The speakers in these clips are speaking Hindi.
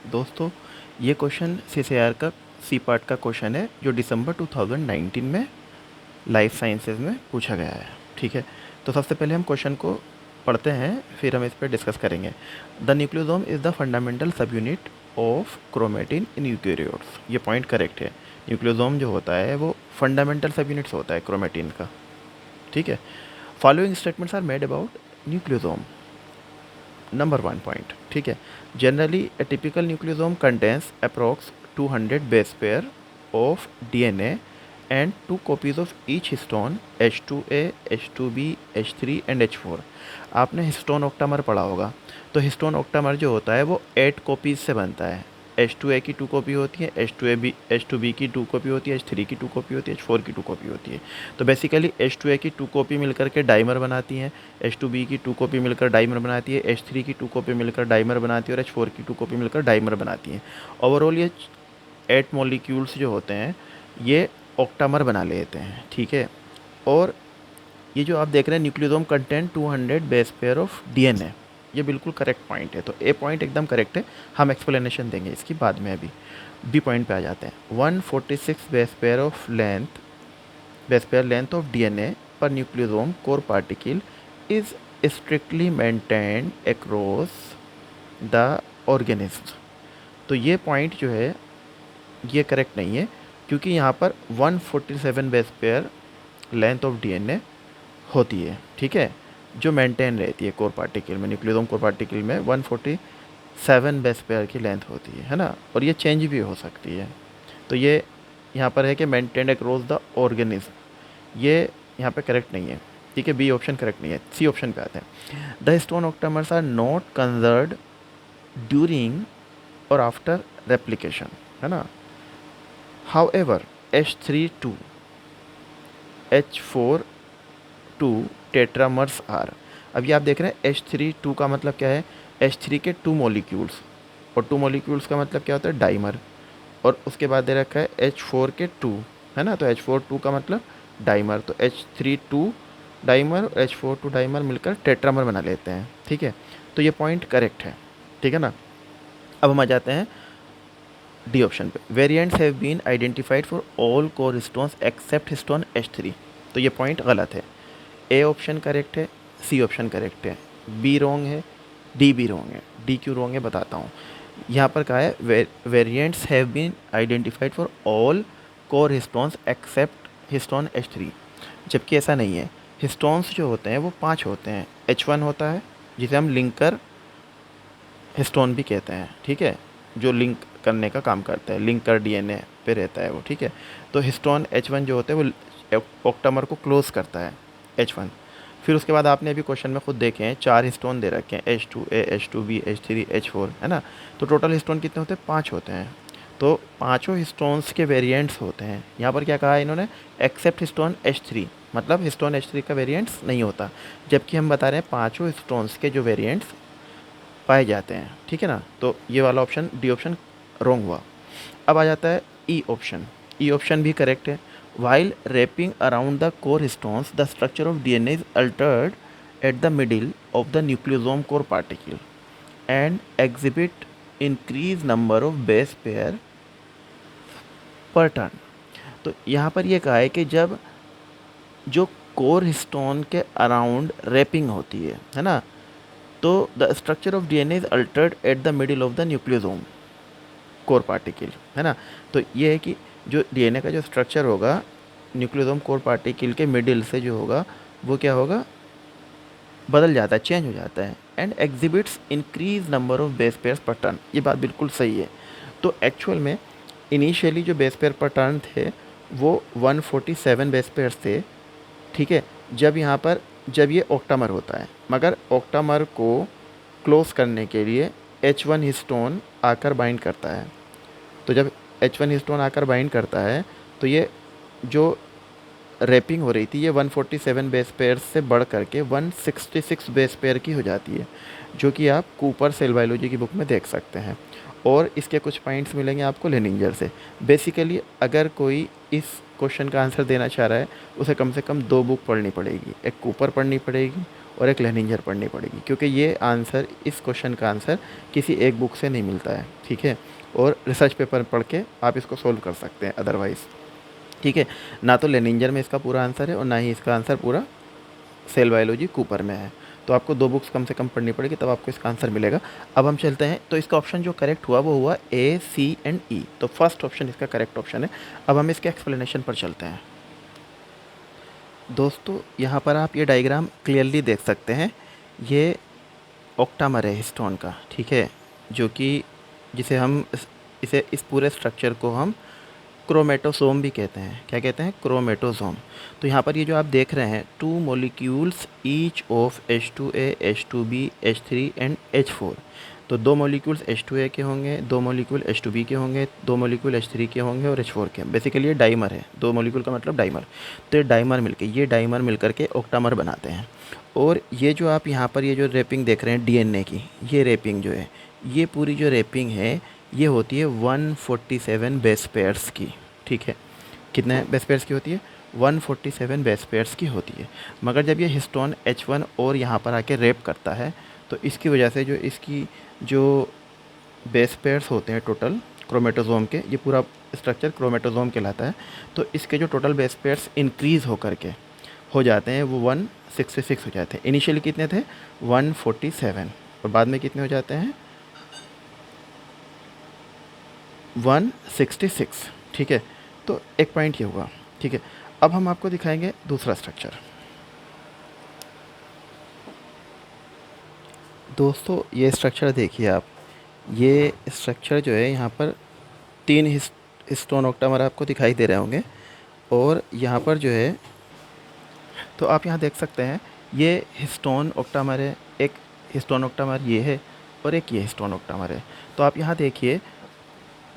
दोस्तों, ये क्वेश्चन सीसीआर का सी पार्ट का क्वेश्चन है जो दिसंबर 2019 में लाइफ साइंसेज में पूछा गया है। ठीक है, तो सबसे पहले हम क्वेश्चन को पढ़ते हैं, फिर हम इस पर डिस्कस करेंगे। The nucleosome is the fundamental सब unit of chromatin in eukaryotes. ये पॉइंट करेक्ट है। न्यूक्लियोसोम जो होता है वो फंडामेंटल सब यूनिट्स होता है क्रोमेटिन का। ठीक है, following statements are made about nucleosome. Number 1 point, ठीक है। Generally a typical nucleosome contains approx 200 base pair of DNA and 2 copies of each histone H2A, H2B, H3 and H4। आपने हिस्टोन ऑक्टामर पढ़ा होगा। तो हिस्टोन ऑक्टामर जो होता है वो 8 कॉपीज से बनता है। H2A की 2 कॉपी होती है, H2B की 2 कॉपी होती है, H3 की 2 कॉपी होती है, H4 की 2 कॉपी होती है। तो बेसिकली H2A की 2 कॉपी मिलकर के डाइमर बनाती हैं, H2B की 2 कॉपी मिलकर डाइमर बनाती है, H3 की 2 कॉपी मिलकर डाइमर बनाती है और H4 की 2 कॉपी मिलकर डाइमर बनाती हैं। ओवरऑल ये 8 मॉलिक्यूल्स जो होते हैं ये ऑक्टामर बना लेते हैं। ठीक है, और ये जो आप देख रहे हैं nucleosome content 200 base pair of DNA, ये बिल्कुल करेक्ट पॉइंट है। तो ए पॉइंट एकदम करेक्ट है, हम एक्सप्लेनेशन देंगे इसकी बाद में। अभी बी पॉइंट पे आ जाते हैं। 146 base pair length of DNA पर nucleosome core particle is strictly maintained across the organism. तो ये पॉइंट जो है ये करेक्ट नहीं है, क्योंकि यहाँ पर 147 base pair length of DNA होती है। ठीक है, जो मेंटेन रहती है कोर पार्टिकल में, न्यूक्लियोसोम कोर पार्टिकल में 147 बेस पेयर की लेंथ होती है ना, और ये चेंज भी हो सकती है। तो ये यहाँ पर है कि मेंटेन अक्रॉस द ऑर्गेनिज्म, ये यहाँ पे करेक्ट नहीं है। ठीक है, बी ऑप्शन करेक्ट नहीं है। सी ऑप्शन पे आते हैं। The histone octamers are not conserved during और आफ्टर रेप्लिकेशन, है ना। However H3 2 H4 2 tetramers are. अभी आप देख रहे हैं H3 2 का मतलब क्या है, H3 के 2 मॉलिक्यूल्स, और 2 मॉलिक्यूल्स का मतलब क्या होता है, डाइमर। और उसके बाद दे रखा है H4 के 2, है ना, तो H4 2 का मतलब डाइमर। तो H3 2 डाइमर और H4 2 डाइमर मिलकर टेट्रामर बना लेते हैं। ठीक है, तो ये पॉइंट करेक्ट है। ठीक है ना। अब हम आ जाते हैं डी ऑप्शन पे। Variants have been identified for all core histones except histone H3। तो ये पॉइंट गलत है। ए ऑप्शन करेक्ट है, सी ऑप्शन करेक्ट है, बी रॉन्ग है, डी भी रॉन्ग है। डी क्यों रॉन्ग है बताता हूँ। यहाँ पर कहा है variants have been identified for all core histones except histone H3, जबकि ऐसा नहीं है। हिस्टोन्स जो होते हैं वो 5 होते हैं। H1 होता है जिसे हम लिंकर हिस्टोन भी कहते हैं। ठीक है, जो लिंक करने का काम करता है, लिंकर डीएनए पे रहता है वो। ठीक है, तो हिस्टोन H1 जो होते हैं वो ऑक्टामर को क्लोज करता है, H1। फिर उसके बाद आपने अभी क्वेश्चन में खुद देखे हैं 4 हिस्टोन दे रखे हैं, H2A, H2B, H3, H4, है ना। तो टोटल हिस्टोन कितने होते हैं, 5 होते हैं। तो पाँचों हिस्टोन्स के वेरिएंट्स होते हैं। यहाँ पर क्या कहा है इन्होंने, एक्सेप्ट हिस्टोन H3, मतलब हिस्टोन H3 का वेरिएंट्स नहीं होता, जबकि हम बता रहे हैं पाँचों हिस्टोन्स के जो वेरिएंट्स पाए जाते हैं। ठीक है ना, तो ये वाला ऑप्शन डी ऑप्शन रॉन्ग हुआ। अब आ जाता है ई ऑप्शन। ई ऑप्शन भी करेक्ट है। While wrapping around the core histones the structure of DNA is altered at the middle of the nucleosome core particle and exhibit increase number of base pair per turn. तो यहाँ पर यह कहा है कि जब जो कोर हिस्टोन के अराउंड रैपिंग होती है ना, तो the structure of DNA is altered at the middle of the nucleosome core particle, है ना। तो ये है कि जो डीएनए का जो स्ट्रक्चर होगा न्यूक्लियोसोम कोर पार्टिकल के मिडिल से जो होगा वो क्या होगा, बदल जाता है, चेंज हो जाता है। And exhibits increase number of base pairs पर टर्न। ये बात बिल्कुल सही है। तो एक्चुअल में इनिशियली जो बेस पेयर पर टर्न थे वो 147 बेस पेयर्स थे। ठीक है, जब ये ऑक्टामर होता है, मगर ऑक्टामर को क्लोज करने के लिए H1 हिस्टोन आकर बाइंड करता है। तो जब H1 हिस्टोन आकर बाइंड करता है तो ये जो रैपिंग हो रही थी ये 147 बेस पेयर से बढ़ करके 166 बेस पेयर की हो जाती है, जो कि आप कूपर सेल बायोलॉजी की बुक में देख सकते हैं। और इसके कुछ पॉइंट्स मिलेंगे आपको लेनिंजर से। बेसिकली अगर कोई इस क्वेश्चन का आंसर देना चाह रहा है उसे कम से कम 2 बुक पढ़नी पड़ेगी, एक कूपर पढ़नी पड़ेगी और एक लेनिंजर पढ़नी पड़ेगी, क्योंकि ये आंसर, इस क्वेश्चन का आंसर किसी एक बुक से नहीं मिलता है, ठीक है। और रिसर्च पेपर पढ़ के आप इसको सोल्व कर सकते हैं अदरवाइज़, ठीक है। ना तो लेनिंजर में इसका पूरा आंसर है और ना ही इसका आंसर पूरा सेल बायोलॉजी कूपर में है। तो आपको 2 बुक्स कम से कम पढ़नी पड़ेगी, तब आपको इसका आंसर मिलेगा। अब हम चलते हैं, तो इसका ऑप्शन जो करेक्ट हुआ वो हुआ ए, सी एंड ई। तो फर्स्ट ऑप्शन इसका करेक्ट ऑप्शन है। अब हम इसके एक्सप्लेनेशन पर चलते हैं। दोस्तों यहाँ पर आप ये डायग्राम क्लियरली देख सकते हैं, ये ऑक्टामर है हिस्टोन का, ठीक है, जो कि जिसे हम इस पूरे स्ट्रक्चर को हम क्रोमेटोसोम भी कहते हैं। क्या कहते हैं? क्रोमेटोसोम। तो यहाँ पर ये जो आप देख रहे हैं, 2 molecules each of H2A, H2B, H3 and H4। तो 2 मॉलिक्यूल्स H2A के होंगे, 2 मॉलिक्यूल H2B के होंगे, 2 मॉलिक्यूल H3 के होंगे और H4 के। बेसिकली ये डाइमर है, 2 मॉलिक्यूल का मतलब डाइमर। तो ये डाइमर मिलकर के ऑक्टामर बनाते हैं। और ये जो आप यहाँ पर ये जो रैपिंग देख रहे हैं DNA की, ये रैपिंग जो है, ये पूरी जो रैपिंग है, ये होती है 147 बेस पेयर्स की, ठीक है। कितने बेस पेयर्स की होती है? 147 बेस पेयर्स की होती है। मगर जब ये हिस्टोन H1 और यहाँ पर आके रैप करता है, तो इसकी वजह से जो इसकी जो बेस पेयर्स होते हैं टोटल क्रोमेटोसोम के, ये पूरा स्ट्रक्चर क्रोमेटोसोम कहलाता है। तो इसके जो टोटल बेस पेयर्स इंक्रीज़ होकर के हो जाते हैं, वो 166 हो जाते हैं। इनिशियली कितने थे? 147, और बाद में कितने हो जाते हैं? 166, ठीक है। तो एक पॉइंट ये हुआ, ठीक है। अब हम आपको दिखाएंगे दूसरा स्ट्रक्चर। दोस्तों ये स्ट्रक्चर देखिए आप, ये स्ट्रक्चर जो है, यहाँ पर 3 हिस्टोन ऑक्टामर आपको दिखाई दे रहे होंगे। और यहाँ पर जो है, तो आप यहाँ देख सकते हैं, ये हिस्टोन ऑक्टामर है, एक हिस्टोन ऑक्टामर ये है, और एक ये हिस्टोन ऑक्टामर है। तो आप यहाँ देखिए,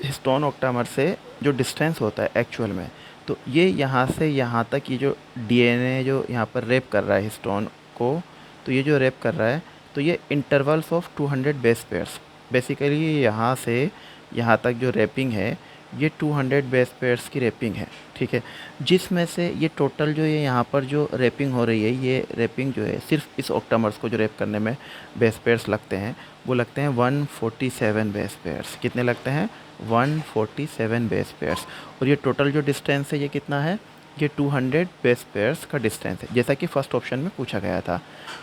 हिस्टोन ऑक्टामर से जो डिस्टेंस होता है एक्चुअल में, तो ये यहाँ से यहाँ तक ये जो DNA जो यहाँ पर रैप कर रहा है हिस्टोन को, तो ये जो रैप कर रहा है, तो ये intervals of 200 base pairs. Basically यहाँ से यहाँ तक जो रैपिंग है, ये 200 बेस पेयर्स की रैपिंग है, ठीक है। जिसमें से ये टोटल जो ये यहाँ पर जो रैपिंग हो रही है, ये रैपिंग जो है सिर्फ इस ऑक्टामर्स को जो रैप करने में बेस पेयर्स लगते हैं, वो लगते हैं 147 बेस पेयर्स। कितने लगते हैं? 147 बेस पेयर्स। और ये टोटल जो डिस्टेंस है, ये कितना है? ये 200 बेस पेयर्स का डिस्टेंस है, जैसा कि फर्स्ट ऑप्शन में पूछा गया था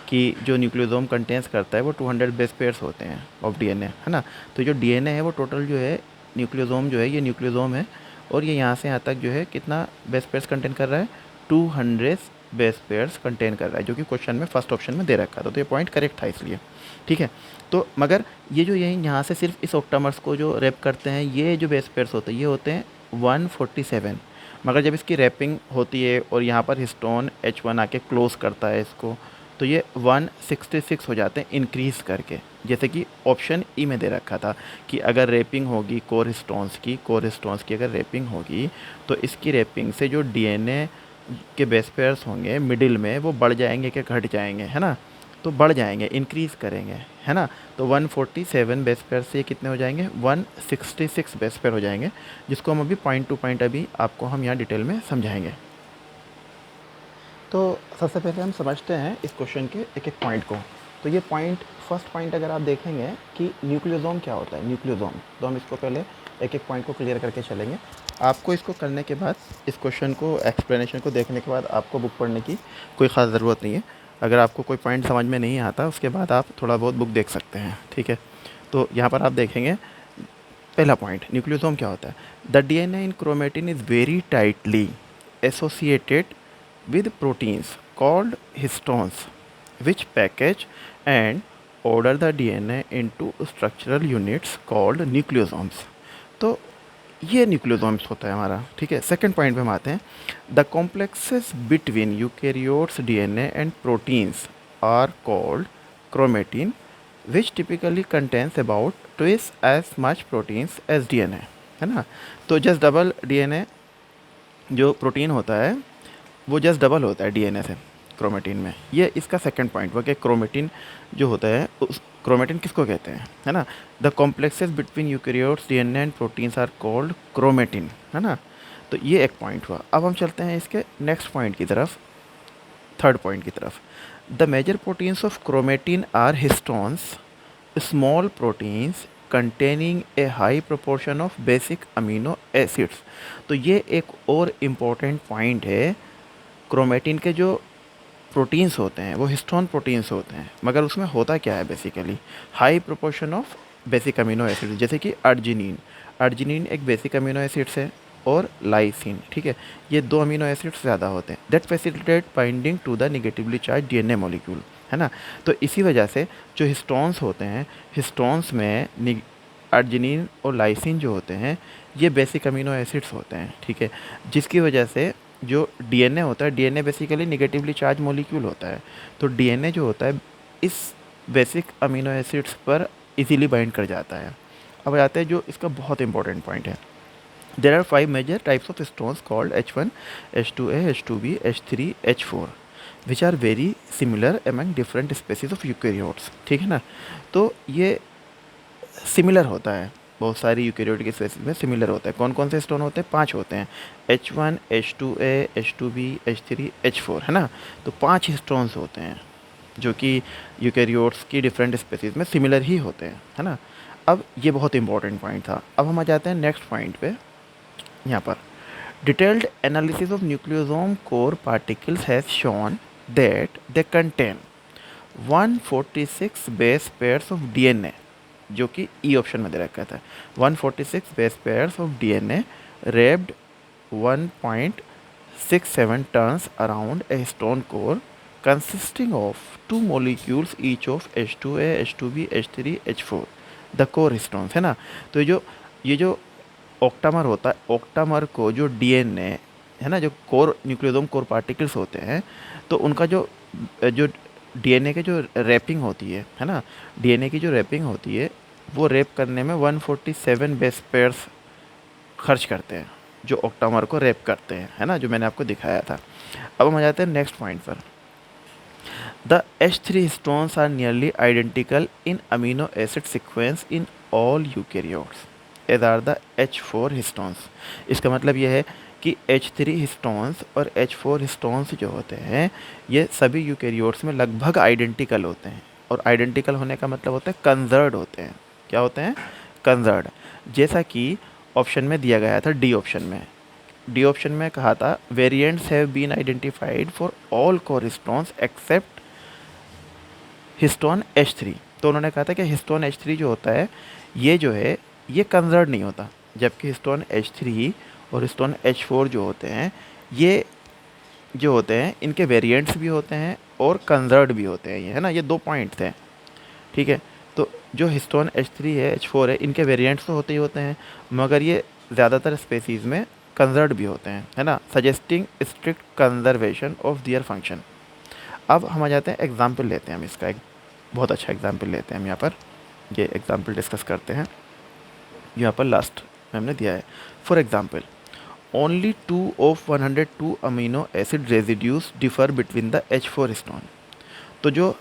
कि जो न्यूक्लियोसोम कंटेंस करता है वो 200 बेस पेयर्स होते हैं ऑफ DNA, है ना। तो जो DNA है वो टोटल जो है, न्यूक्लियोसोम जो है, ये न्यूक्लियोसोम है, और ये यहाँ से यहाँ तक जो है कितना बेस पेयर्स कंटेन कर रहा है? 200 बेस पेयर्स कंटेन कर रहा है, जो कि क्वेश्चन में फर्स्ट ऑप्शन में दे रखा था। तो ये पॉइंट करेक्ट था इसलिए, ठीक है। तो मगर ये जो यही यहाँ से सिर्फ इस ऑक्टामर्स को जो रैप करते हैं, ये जो बेस पेयर्स होते हैं, ये होते हैं 147। मगर जब इसकी रैपिंग होती है और यहाँ पर हिस्टोन H1 आके क्लोज करता है इसको, तो ये 166 हो जाते हैं इंक्रीज़ करके, जैसे कि ऑप्शन ई में दे रखा था कि अगर रैपिंग होगी कोर हिस्टोन्स की अगर रैपिंग होगी, तो इसकी रैपिंग से जो DNA के बेस पेयर्स होंगे मिडिल में, वो बढ़ जाएंगे कि घट जाएंगे, है ना। तो बढ़ जाएंगे, इंक्रीज़ करेंगे, है ना। तो 147 बेस पेयर से कितने हो जाएंगे? 166 बेस पेयर हो जाएंगे, जिसको हम अभी पॉइंट टू पॉइंट अभी आपको हम यहाँ डिटेल में समझाएंगे। तो सबसे पहले हम समझते हैं इस क्वेश्चन के एक एक पॉइंट को। तो ये पॉइंट, फर्स्ट पॉइंट अगर आप देखेंगे कि न्यूक्लियोसोम क्या होता है, न्यूक्लियोसोम, तो हम इसको पहले एक एक पॉइंट को क्लियर करके चलेंगे। आपको इसको करने के बाद, इस क्वेश्चन को, एक्सप्लेनेशन को देखने के बाद आपको बुक पढ़ने की कोई ख़ास ज़रूरत नहीं है। अगर आपको कोई पॉइंट समझ में नहीं आता, उसके बाद आप थोड़ा बहुत बुक देख सकते हैं, ठीक है। तो यहाँ पर आप देखेंगे, पहला पॉइंट, न्यूक्लियोसोम क्या होता है? The DNA in chromatin is very tightly associated with proteins called histones, which package and order the DNA into structural units called nucleosomes। तो ये न्यूक्लियोसोम्स होता है हमारा, ठीक है। सेकंड पॉइंट पे हम आते हैं, the complexes between eukaryotes DNA and proteins are called chromatin, which typically contains about twice as much proteins as DNA, है ना। तो जस्ट डबल DNA जो प्रोटीन होता है, वो जस्ट डबल होता है DNA से क्रोमेटिन में। ये इसका सेकंड पॉइंट हुआ कि क्रोमेटिन जो होता है, उस क्रोमेटिन किसको कहते हैं, है ना। The complexes between eukaryotes DNA and proteins are called chromatin, है ना। तो ये एक पॉइंट हुआ। अब हम चलते हैं इसके नेक्स्ट पॉइंट की तरफ, थर्ड पॉइंट की तरफ। The major proteins of chromatin are histones, small proteins containing a high proportion of basic amino acids. तो ये एक और इम्पोर्टेंट पॉइंट है, क्रोमेटिन के जो प्रोटीन्स होते हैं वो हिस्टोन प्रोटीन्स होते हैं, मगर उसमें होता क्या है basically, high proportion of basic amino acid, जैसे कि अर्जिनिन। अर्जिनिन एक बेसिक अमीनो एसिड्स है, और लाइसिन, ठीक है, ये दो अमीनो एसिड्स ज़्यादा होते हैं, that facilitate binding to the negatively charge DNA molecule, है ना। तो इसी वजह से जो हिस्टोन्स होते हैं, हिस्टोन्स में अर्जिनिन और लाइसिन जो होते हैं ये बेसिक अमीनो एसिड्स होते हैं, ठीक है, जिसकी वजह से जो डीएनए होता है, DNA basically negatively charge molecule होता है, तो डीएनए जो होता है इस बेसिक अमीनो एसिड्स पर इजीली बाइंड कर जाता है। अब आते हैं जो इसका बहुत इंपॉर्टेंट पॉइंट है, there are 5 major types of stones called H1, H2A, H2B, H3, H4 which are very similar among different species of eukaryotes, ठीक है ना। तो ये सिमिलर होता है, बहुत सारी यूकेरियोटिक स्पेसीज में सिमिलर होता है। कौन कौन से स्टोन होते हैं? 5 होते हैं, H1, H2A, H2B, H3, H4, है ना। तो 5 स्टोन्स होते हैं जो कि यूकेरियोट्स की डिफरेंट स्पेसीज में सिमिलर ही होते हैं, है ना। अब ये बहुत इंपॉर्टेंट पॉइंट था। अब हम आ जाते हैं नेक्स्ट पॉइंट पे। यहाँ पर detailed analysis of nucleosome core particles has shown that they contain 146 base pairs of DNA, जो कि ई ऑप्शन में दे रखा था, 146 base pairs of DNA raped 1.67 turns around a stone core consisting of two molecules each of H2A, H2B, H3, H4 the core histones, है ना। तो ये जो ऑक्टामर होता है, ऑक्टामर को जो डीएनए, है ना, जो कोर न्यूक्लियोसोम कोर पार्टिकल्स होते हैं, तो उनका जो जो डीएनए के जो रैपिंग होती है ना, डीएनए की जो रैपिंग होती है वो रैप करने में 147 बेस पेयर्स खर्च करते हैं, जो ऑक्टामर को रैप करते हैं, है ना, जो मैंने आपको दिखाया था। अब हम आ जाते हैं नेक्स्ट पॉइंट पर। The H3 histones are nearly identical in amino acid sequence in all eukaryotes as are the H4 histones। इसका मतलब यह है कि H3 हिस्टोन्स और H4 हिस्टोन्स जो होते हैं ये सभी यूकेरियोट्स में लगभग आइडेंटिकल होते हैं, और आइडेंटिकल होने का मतलब होता है कंजर्व्ड होते हैं। क्या होते हैं? कंजर्व्ड। जैसा कि ऑप्शन में दिया गया था, डी ऑप्शन में, डी ऑप्शन में कहा था variants have been identified for all core histones except histone H3। तो उन्होंने कहा था कि हिस्टोन H3 जो होता है ये जो है ये कंजर्व्ड नहीं होता, जबकि हिस्टोन H3 और हिस्टोन H4 जो होते हैं ये जो होते हैं इनके वेरिएंट्स भी होते हैं और कंजर्व्ड भी होते हैं, ये है ना, ये 2 पॉइंट्स हैं, ठीक है। तो जो हिस्टोन H3 है, H4 है, इनके वेरिएंट्स तो होते ही होते हैं, मगर ये ज़्यादातर स्पेसीज़ में कंजर्व्ड भी होते हैं, है ना, suggesting strict conservation of their function. अब हम आ जाते हैं एग्जाम्पल लेते हैं, हम इसका एक बहुत अच्छा एग्जाम्पल लेते हैं, हम यहाँ पर ये एग्जाम्पल डिस्कस करते हैं। यहाँ पर लास्ट में हमने दिया है, for example only 2 of 102 amino acid residues differ between the H4 histone. तो जो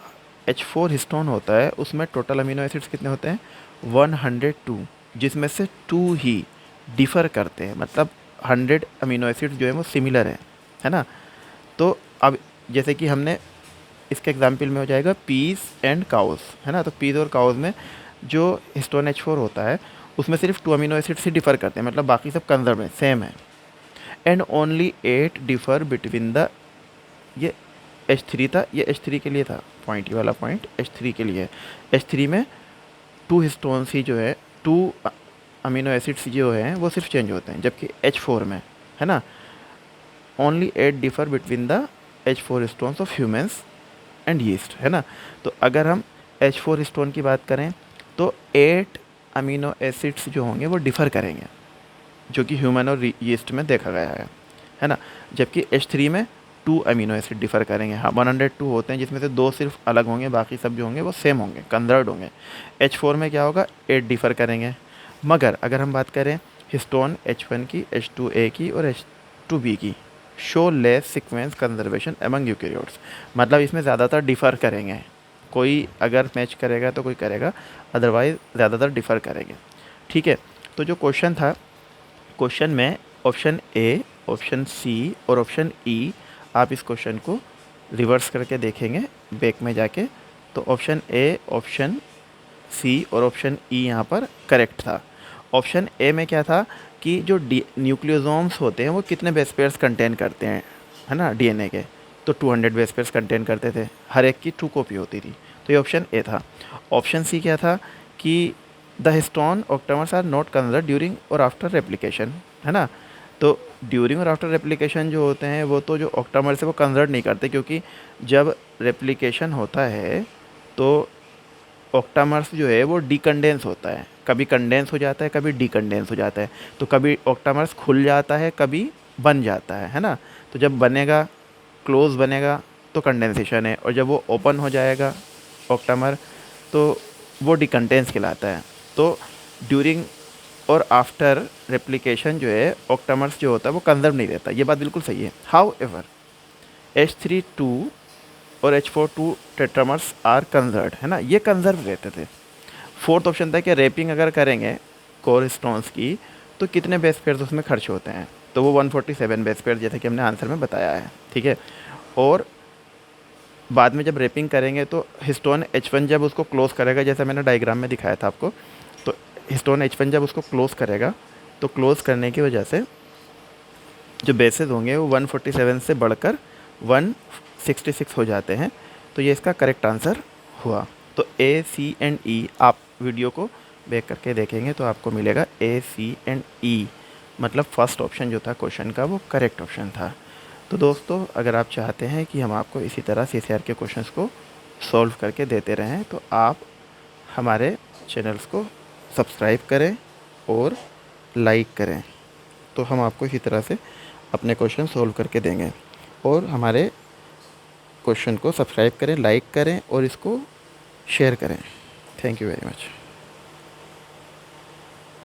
H4 हिस्टोन होता है उसमें टोटल अमीनो एसिड्स कितने होते हैं? 102, जिसमें से 2 ही डिफ़र करते हैं, मतलब 100 अमीनो एसिड्स जो है वो सिमिलर है ना। तो अब जैसे कि हमने इसके एग्जाम्पल में हो जाएगा पीस एंड काउस, है ना। तो पीस और काउस में जो हिस्टोन H4 होता है उसमें सिर्फ 2 अमीनो एसिड्स ही डिफ़र करते हैं, मतलब बाकी सब कंजर्व है, सेम है। And only 8 differ between the, ये H3 था, ये H3 के लिए था पॉइंट, ये वाला पॉइंट H3 के लिए। H3 में 2 हिस्टोन्स ही जो है, 2 अमीनो एसिड्स जो हैं वो सिर्फ चेंज होते हैं, जबकि H4 में, है ना, only 8 differ between the H4 histones of humans and yeast, है ना। तो अगर हम H4 हिस्टोन की बात करें तो 8 अमीनो एसिड्स जो होंगे वो डिफ़र करेंगे, जो कि ह्यूमन और यीस्ट में देखा गया है ना। जबकि H3 में 2 अमीनो एसिड डिफ़र करेंगे, हाँ 102 होते हैं, जिसमें से 2 सिर्फ अलग होंगे, बाकी सब जो होंगे वो सेम होंगे, कंजर्व्ड होंगे। H4 में क्या होगा? 8 डिफ़र करेंगे। मगर अगर हम बात करें हिस्टोन H1 की, H2A की और H2B की, show less sequence conservation among eukaryotes, मतलब इसमें ज़्यादातर डिफ़र करेंगे, कोई अगर मैच करेगा तो कोई करेगा, अदरवाइज़ ज़्यादातर डिफ़र करेंगे, ठीक है। तो जो क्वेश्चन था, क्वेश्चन में ऑप्शन ए, ऑप्शन सी और ऑप्शन ई, आप इस क्वेश्चन को रिवर्स करके देखेंगे बैक में जाके, तो ऑप्शन ए, ऑप्शन सी और ऑप्शन ई यहाँ पर करेक्ट था। ऑप्शन ए में क्या था कि जो न्यूक्लियोसोम्स होते हैं वो कितने बेस पेयर्स कंटेन करते हैं, है ना, डीएनए के, तो 200 बेस पेयर्स कंटेन करते थे, हर एक की 2 कॉपी होती थी, तो ये ऑप्शन ए था। ऑप्शन सी क्या था कि the histone octamers are not considered during और आफ्टर रेप्लिकेशन, है ना, तो ड्यूरिंग और आफ्टर रेप्लिकेशन जो होते हैं वो तो जो ऑक्टामर्स है वो कंसिडर नहीं करते, क्योंकि जब रेप्लिकेशन होता है तो ऑक्टामर्स जो है वो डिकंडेंस होता है, कभी कंडेंस हो जाता है, कभी डिकंडेंस हो जाता है, तो कभी ऑक्टामर्स खुल जाता है, कभी बन जाता है ना, तो जब बनेगा, क्लोज बनेगा तो कंडेंसेशन है, और जब वो ओपन हो जाएगा ऑक्टामर तो वो डिकंडेंस कहलाता है। तो ड्यूरिंग और आफ्टर रेप्लिकेशन जो है ऑक्टामर्स जो होता है वो कंजर्व नहीं रहता, ये बात बिल्कुल सही है। हाउ एवर H3 और H4 टेट्रामर्स आर कंजर्व, है ना, ये कंजर्व रहते थे। फोर्थ ऑप्शन था कि रैपिंग अगर करेंगे कोर स्टोन्स की तो कितने बेस पेयर्स उसमें खर्च होते हैं, तो वो 147 बेस पेयर, जैसे कि हमने आंसर में बताया है, ठीक है। और बाद में जब रैपिंग करेंगे तो हिस्टोन H1 जब उसको क्लोज करेगा, जैसा मैंने डायग्राम में दिखाया था आपको, तो हिस्टोन H1 जब उसको क्लोज करेगा तो क्लोज करने की वजह से जो बेसेस होंगे वो 147 से बढ़कर 166 हो जाते हैं, तो ये इसका करेक्ट आंसर हुआ। तो ए, सी एंड ई आप वीडियो को बैक करके देखेंगे तो आपको मिलेगा ए, सी एंड ई, मतलब फर्स्ट ऑप्शन जो था क्वेश्चन का वो करेक्ट ऑप्शन था। तो दोस्तों, अगर आप चाहते हैं कि हम आपको इसी तरह CCR के क्वेश्चंस को सॉल्व करके देते रहें तो आप हमारे चैनल्स को सब्सक्राइब करें और लाइक करें, तो हम आपको इसी तरह से अपने क्वेश्चन सॉल्व करके देंगे। और हमारे क्वेश्चन को सब्सक्राइब करें, लाइक करें और इसको शेयर करें। Thank you very much.